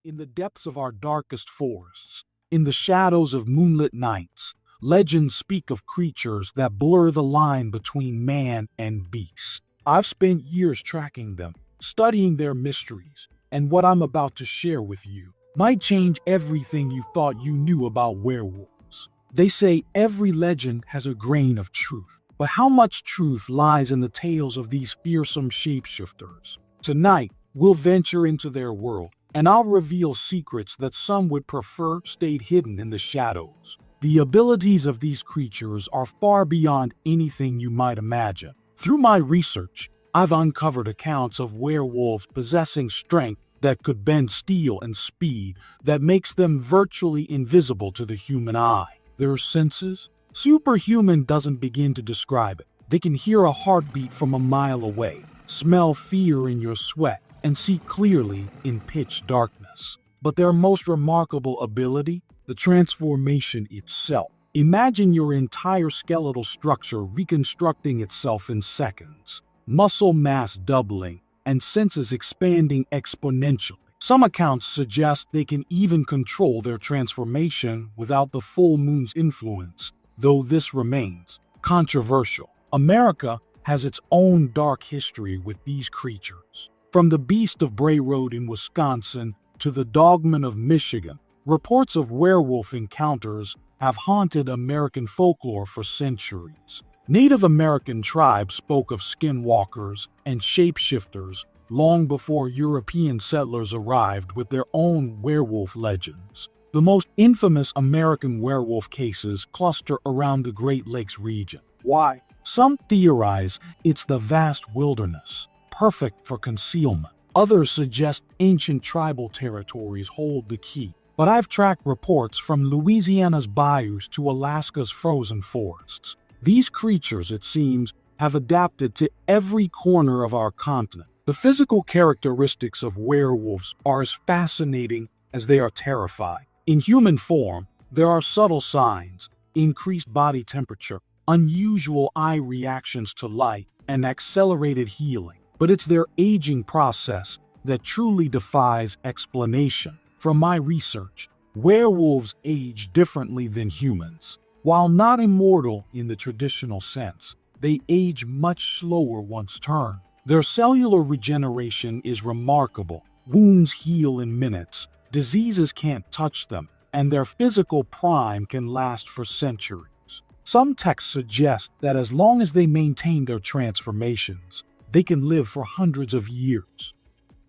In the depths of our darkest forests, in the shadows of moonlit nights, legends speak of creatures that blur the line between man and beast. I've spent years tracking them, studying their mysteries, and what I'm about to share with you might change everything you thought you knew about werewolves. They say every legend has a grain of truth, but how much truth lies in the tales of these fearsome shapeshifters? Tonight, we'll venture into their world, and I'll reveal secrets that some would prefer stayed hidden in the shadows. The abilities of these creatures are far beyond anything you might imagine. Through my research, I've uncovered accounts of werewolves possessing strength that could bend steel and speed that makes them virtually invisible to the human eye. Their senses? Superhuman doesn't begin to describe it. They can hear a heartbeat from a mile away, smell fear in your sweat, and see clearly in pitch darkness. But their most remarkable ability? The transformation itself. Imagine your entire skeletal structure reconstructing itself in seconds, muscle mass doubling, and senses expanding exponentially. Some accounts suggest they can even control their transformation without the full moon's influence, though this remains controversial. America has its own dark history with these creatures. From the Beast of Bray Road in Wisconsin to the Dogman of Michigan, reports of werewolf encounters have haunted American folklore for centuries. Native American tribes spoke of skinwalkers and shapeshifters long before European settlers arrived with their own werewolf legends. The most infamous American werewolf cases cluster around the Great Lakes region. Why? Some theorize it's the vast wilderness, perfect for concealment. Others suggest ancient tribal territories hold the key. But I've tracked reports from Louisiana's bayous to Alaska's frozen forests. These creatures, it seems, have adapted to every corner of our continent. The physical characteristics of werewolves are as fascinating as they are terrifying. In human form, there are subtle signs: increased body temperature, unusual eye reactions to light, and accelerated healing. But it's their aging process that truly defies explanation. From my research, werewolves age differently than humans. While not immortal in the traditional sense, they age much slower once turned. Their cellular regeneration is remarkable. Wounds heal in minutes, diseases can't touch them, and their physical prime can last for centuries. Some texts suggest that as long as they maintain their transformations, they can live for hundreds of years.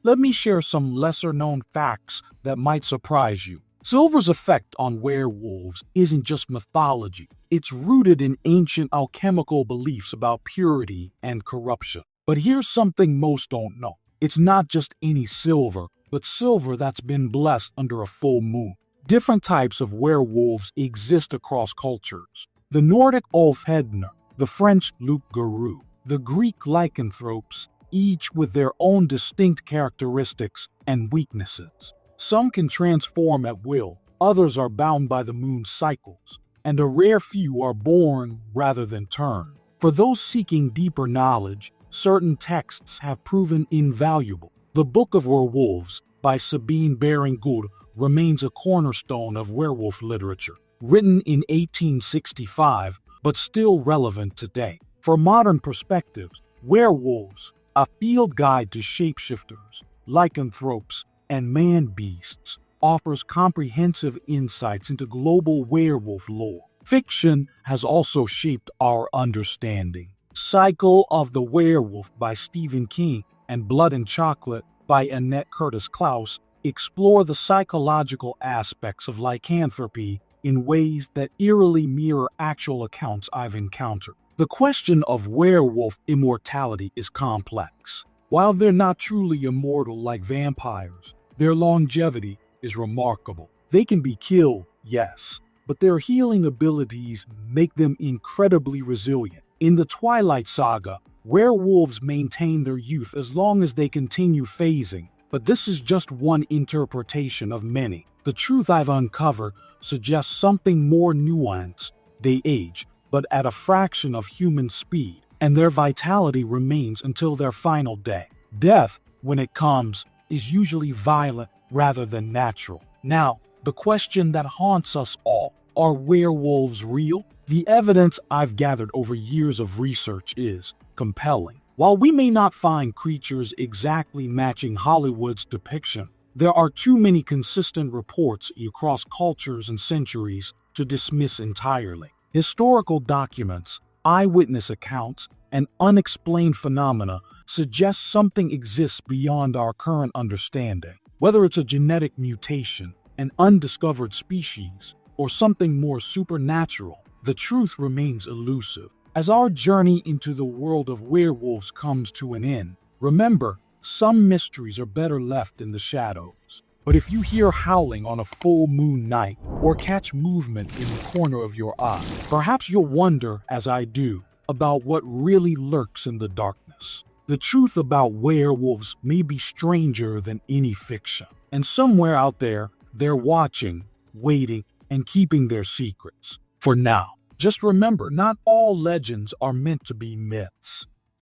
Let me share some lesser-known facts that might surprise you. Silver's effect on werewolves isn't just mythology. It's rooted in ancient alchemical beliefs about purity and corruption. But here's something most don't know. It's not just any silver, but silver that's been blessed under a full moon. Different types of werewolves exist across cultures. The Nordic Ulfhednar, the French loup-garou, the Greek lycanthropes, each with their own distinct characteristics and weaknesses. Some can transform at will, others are bound by the moon's cycles, and a rare few are born rather than turned. For those seeking deeper knowledge, certain texts have proven invaluable. The Book of Werewolves by Sabine Baring-Gould remains a cornerstone of werewolf literature, written in 1865 but still relevant today. For modern perspectives, Werewolves, a field guide to shapeshifters, lycanthropes, and man-beasts, offers comprehensive insights into global werewolf lore. Fiction has also shaped our understanding. Cycle of the Werewolf by Stephen King and Blood and Chocolate by Annette Curtis Klaus explore the psychological aspects of lycanthropy in ways that eerily mirror actual accounts I've encountered. The question of werewolf immortality is complex. While they're not truly immortal like vampires, their longevity is remarkable. They can be killed, yes, but their healing abilities make them incredibly resilient. In the Twilight Saga, werewolves maintain their youth as long as they continue phasing, but this is just one interpretation of many. The truth I've uncovered suggests something more nuanced. They age, but at a fraction of human speed, and their vitality remains until their final day. Death, when it comes, is usually violent rather than natural. Now, the question that haunts us all, are werewolves real? The evidence I've gathered over years of research is compelling. While we may not find creatures exactly matching Hollywood's depiction, there are too many consistent reports across cultures and centuries to dismiss entirely. Historical documents, eyewitness accounts, and unexplained phenomena suggest something exists beyond our current understanding. Whether it's a genetic mutation, an undiscovered species, or something more supernatural, the truth remains elusive. As our journey into the world of werewolves comes to an end, remember, some mysteries are better left in the shadows. But if you hear howling on a full moon night or catch movement in the corner of your eye, perhaps you'll wonder, as I do, about what really lurks in the darkness. The truth about werewolves may be stranger than any fiction, and somewhere out there, they're watching, waiting, and keeping their secrets. For now, just remember, not all legends are meant to be myths.